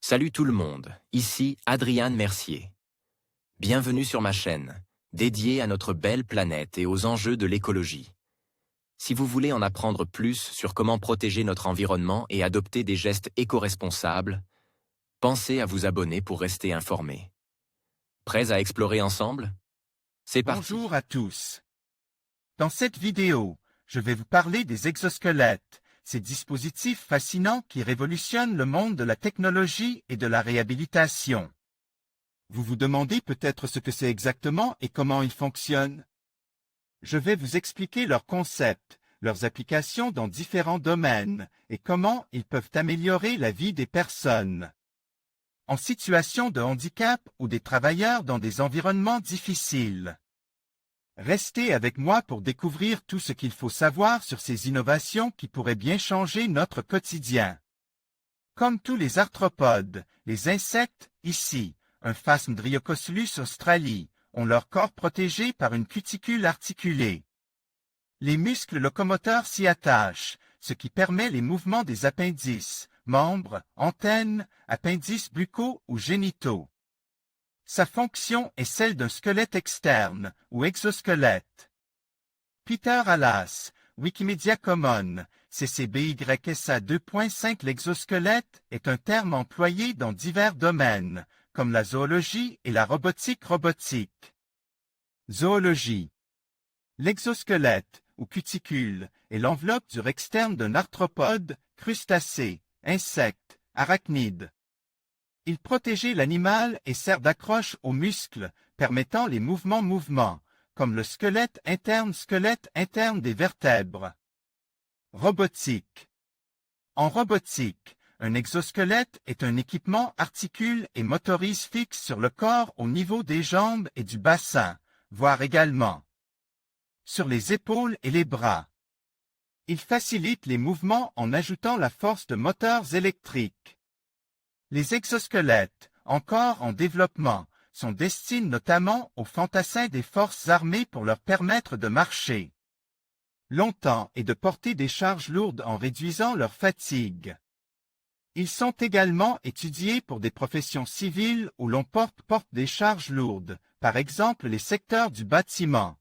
Salut tout le monde, ici Adrian Mercier. Bienvenue sur ma chaîne, dédiée à notre belle planète et aux enjeux de l'écologie. Si vous voulez en apprendre plus sur comment protéger notre environnement et adopter des gestes éco-responsables, pensez à vous abonner pour rester informé. Prêts à explorer ensemble? C'est parti. Bonjour à tous. Dans cette vidéo, je vais vous parler des exosquelettes, ces dispositifs fascinants qui révolutionnent le monde de la technologie et de la réhabilitation. Vous vous demandez peut-être ce que c'est exactement et comment ils fonctionnent? Je vais vous expliquer leurs concepts, leurs applications dans différents domaines et comment ils peuvent améliorer la vie des personnes en situation de handicap ou des travailleurs dans des environnements difficiles. Restez avec moi pour découvrir tout ce qu'il faut savoir sur ces innovations qui pourraient bien changer notre quotidien. Comme tous les arthropodes, les insectes, ici, un Phasmodryocosulus australis, ont leur corps protégé par une cuticule articulée. Les muscles locomoteurs s'y attachent, ce qui permet les mouvements des appendices, membres, antennes, appendices buccaux ou génitaux. Sa fonction est celle d'un squelette externe, ou exosquelette. Peter Allas, Wikimedia Commons, CCBYSA 2.5 L'exosquelette est un terme employé dans divers domaines, comme la zoologie et la robotique. Zoologie. L'exosquelette, ou cuticule, est l'enveloppe dure externe d'un arthropode, crustacé, insecte, arachnide. Il protégeait l'animal et sert d'accroche aux muscles, permettant les mouvements, comme le squelette interne des vertèbres. Robotique. En robotique, un exosquelette est un équipement articule et motorise fixe sur le corps au niveau des jambes et du bassin, voire également sur les épaules et les bras. Il facilite les mouvements en ajoutant la force de moteurs électriques. Les exosquelettes, encore en développement, sont destinés notamment aux fantassins des forces armées pour leur permettre de marcher longtemps et de porter des charges lourdes en réduisant leur fatigue. Ils sont également étudiés pour des professions civiles où l'on porte des charges lourdes, par exemple les secteurs du bâtiment,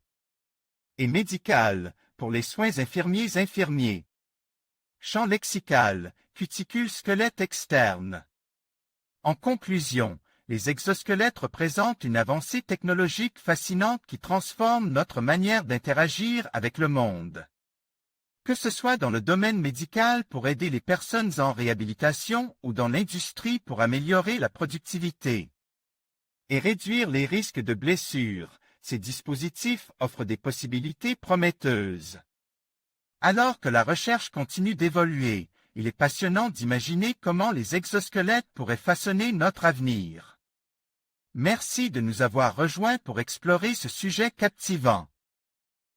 et médical, pour les soins infirmiers. Champ lexical, cuticule squelette externe. En conclusion, les exosquelettes représentent une avancée technologique fascinante qui transforme notre manière d'interagir avec le monde. Que ce soit dans le domaine médical pour aider les personnes en réhabilitation ou dans l'industrie pour améliorer la productivité et réduire les risques de blessures, ces dispositifs offrent des possibilités prometteuses. Alors que la recherche continue d'évoluer, il est passionnant d'imaginer comment les exosquelettes pourraient façonner notre avenir. Merci de nous avoir rejoints pour explorer ce sujet captivant.